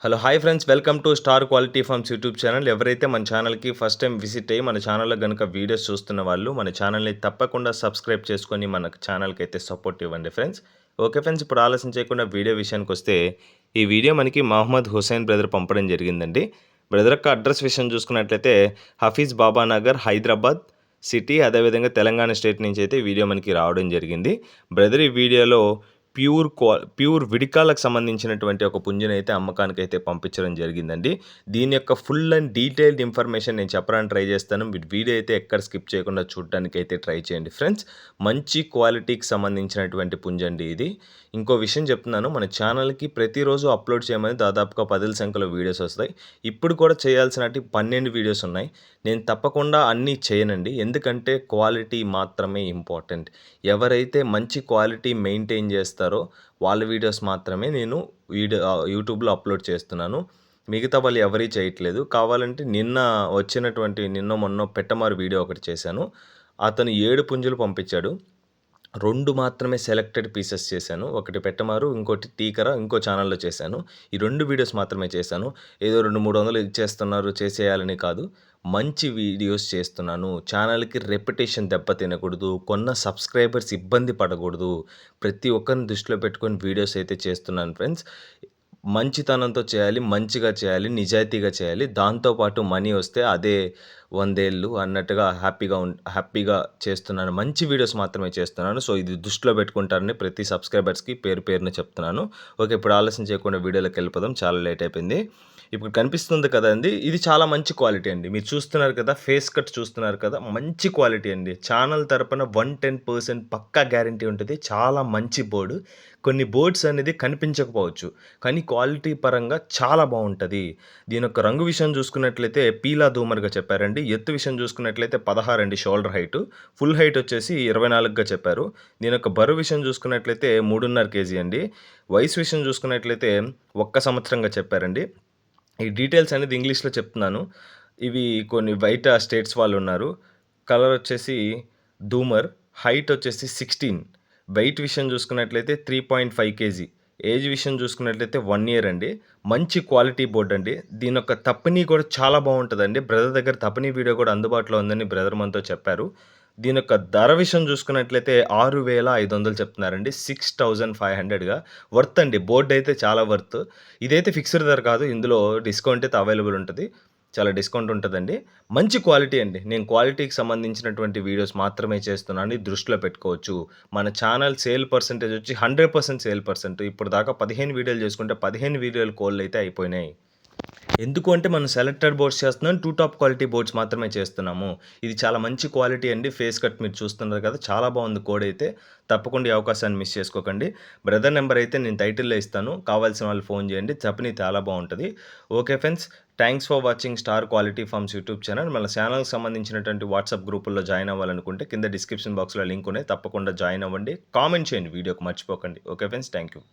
Hello hi friends, welcome to star quality forms YouTube channel. ఎవరైతే మన ఛానల్కి first time visit అయ్యి మన ఛానల్లో కనుక వీడియోస్ చూస్తున్న వాళ్ళు మన ఛానల్ని తప్పకుండా సబ్స్క్రైబ్ చేసుకొని మన ఛానల్కి అయితే సపోర్ట్ ఇవ్వండి ఫ్రెండ్స్. ఓకే ఫ్రెండ్స్, ఇప్పుడు ఆలస్యం చేయకుండా వీడియో విషయానికి వస్తే ఈ వీడియో మనకి మహమ్మద్ హుసేన్ బ్రదర్ పంపడం జరిగిందండి. బ్రదర్ యొక్క అడ్రస్ విషయం చూసుకున్నట్లయితే హఫీజ్ బాబా నగర్, హైదరాబాద్ సిటీ, అదేవిధంగా తెలంగాణ స్టేట్ నుంచి అయితే వీడియో మనకి రావడం జరిగింది. బ్రదర్ ఈ వీడియోలో ప్యూర్ విడికాలకు సంబంధించినటువంటి ఒక పుంజునైతే అమ్మకానికైతే పంపించడం జరిగిందండి. దీని యొక్క ఫుల్ అండ్ డీటెయిల్డ్ ఇన్ఫర్మేషన్ నేను చెప్పడానికి ట్రై చేస్తాను. మీరు వీడియో అయితే ఎక్కడ స్కిప్ చేయకుండా చూడడానికి అయితే ట్రై చేయండి ఫ్రెండ్స్. మంచి క్వాలిటీకి సంబంధించినటువంటి పుంజండి ఇది. ఇంకో విషయం చెప్తున్నాను, మన ఛానల్కి ప్రతిరోజు అప్లోడ్ చేయమని దాదాపుగా 10ల సంఖ్యలో వీడియోస్ వస్తాయి. ఇప్పుడు కూడా చేయాల్సినవి 12 వీడియోస్ ఉన్నాయి. నేను తప్పకుండా అన్నీ చేయనండి, ఎందుకంటే క్వాలిటీ మాత్రమే ఇంపార్టెంట్. ఎవరైతే మంచి క్వాలిటీ మెయింటైన్ చేస్తారో వాళ్ళ వీడియోస్ మాత్రమే నేను యూట్యూబ్లో అప్లోడ్ చేస్తున్నాను. మిగతా వాళ్ళు ఎవరీ చేయట్లేదు. కావాలంటే నిన్న మొన్న పెట్టమారు వీడియో ఒకటి చేశాను. అతను 7 పుంజులు పంపించాడు. 2 మాత్రమే సెలెక్టెడ్ పీసెస్ చేశాను. ఒకటి పెట్టమారు, ఇంకోటి టీకర ఇంకో ఛానల్లో చేశాను. ఈ 2 వీడియోస్ మాత్రమే చేశాను. ఏదో 200-300 ఇచ్చేస్తున్నారు చేసేయాలని కాదు, మంచి వీడియోస్ చేస్తున్నాను. ఛానల్కి రెప్యుటేషన్ దెబ్బ తినకూడదు, కొన్న సబ్స్క్రైబర్స్ ఇబ్బంది పడకూడదు, ప్రతి ఒక్కరిని దృష్టిలో పెట్టుకొని వీడియోస్ అయితే చేస్తున్నాను ఫ్రెండ్స్. మంచితనంతో చేయాలి, మంచిగా చేయాలి, నిజాయితీగా చేయాలి. దాంతోపాటు మనీ వస్తే అదే 100 ఏళ్ళు అన్నట్టుగా హ్యాపీగా చేస్తున్నాను. మంచి వీడియోస్ మాత్రమే చేస్తున్నాను. సో ఇది దృష్టిలో పెట్టుకుంటారని ప్రతి సబ్స్క్రైబర్స్కి పేరున చెప్తున్నాను. ఓకే, ఇప్పుడు ఆలస్యం చేయకుండా వీడియోలోకి వెళ్ళిపోదాం, చాలా లేట్ అయిపోయింది. ఇప్పుడు కనిపిస్తుంది కదండి, ఇది చాలా మంచి క్వాలిటీ అండి. మీరు చూస్తున్నారు కదా, ఫేస్ కట్ చూస్తున్నారు కదా, మంచి క్వాలిటీ అండి. ఛానల్ తరపున 110% పక్కా గ్యారంటీ ఉంటుంది. చాలా మంచి బోర్డు. కొన్ని బోర్డ్స్ అనేది కనిపించకపోవచ్చు, కానీ క్వాలిటీ పరంగా చాలా బాగుంటుంది. దీని యొక్క రంగు విషయం చూసుకున్నట్లయితే పీలా దూమర్గా చెప్పారండి. ఎత్తు విషయం చూసుకున్నట్లయితే 16 అండి షోల్డర్ హైట్. ఫుల్ హైట్ వచ్చేసి 24గా చెప్పారు. దీని యొక్క బరువు విషయం చూసుకున్నట్లయితే 3.5 కేజీ అండి. వయసు విషయం చూసుకున్నట్లయితే 1 సంవత్సరంగా చెప్పారండి. ఈ డీటెయిల్స్ అనేది ఇంగ్లీష్లో చెప్తున్నాను. ఇవి కొన్ని బయట స్టేట్స్ వాళ్ళు ఉన్నారు. కలర్ వచ్చేసి దూమర్, హైట్ వచ్చేసి 16, వెయిట్ విషయం చూసుకున్నట్లయితే 3.5 కేజీ, ఏజ్ విషయం చూసుకున్నట్లయితే 1 ఇయర్ అండి. మంచి క్వాలిటీ బోర్డ్ అండి. దీని యొక్క తప్పని కూడా చాలా బాగుంటుందండి. బ్రదర్ దగ్గర తప్పని వీడియో కూడా అందుబాటులో ఉందని బ్రదర్ మనతో చెప్పారు. దీని యొక్క ధర విషయం చూసుకున్నట్లయితే 6,500 చెప్తున్నారండి. 6,500గా వర్త్ అండి. బోర్డ్ అయితే చాలా వర్త్. ఇదైతే ఫిక్స్డ్ ధర కాదు, ఇందులో డిస్కౌంట్ అయితే అవైలబుల్ ఉంటుంది. చాలా డిస్కౌంట్ ఉంటుందండి. మంచి క్వాలిటీ అండి. నేను క్వాలిటీకి సంబంధించినటువంటి వీడియోస్ మాత్రమే చేస్తున్నాను, దృష్టిలో పెట్టుకోవచ్చు. మన ఛానల్ సేల్ పర్సెంటేజ్ వచ్చి 100% సేల్ పర్సెంట్. ఇప్పుడు దాకా 15 వీడియోలు చేసుకుంటే 15 వీడియోలు కోళ్ళు అయితే అయిపోయినాయి. ఎందుకు అంటే మనం సెలెక్టెడ్ బోర్డ్స్ చేస్తున్నాం, 2 టాప్ క్వాలిటీ బోర్డ్స్ మాత్రమే చేస్తున్నాము. ఇది చాలా మంచి క్వాలిటీ అండి. ఫేస్ కట్ మీరు చూస్తున్నారు కదా, చాలా బాగుంది కోడ్ అయితే. తప్పకుండా ఈ అవకాశాన్ని మిస్ చేసుకోకండి. బ్రదర్ నెంబర్ అయితే నేను టైటిల్లో ఇస్తాను, కావాల్సిన వాళ్ళు ఫోన్ చేయండి. చెప్పని చాలా బాగుంటుంది. Okay friends, thanks for watching star quality forms YouTube channel. మన ఛానల్కి సంబంధించినటువంటి వాట్సాప్ గ్రూపుల్లో జాయిన్ అవ్వాలనుకుంటే కింద డిస్క్రిప్షన్ బాక్స్లో లింక్ ఉన్నాయి, తప్పకుండా జాయిన్ అవ్వండి. కామెంట్ చేయండి, వీడియోకి మర్చిపోకండి. Okay friends, thank you.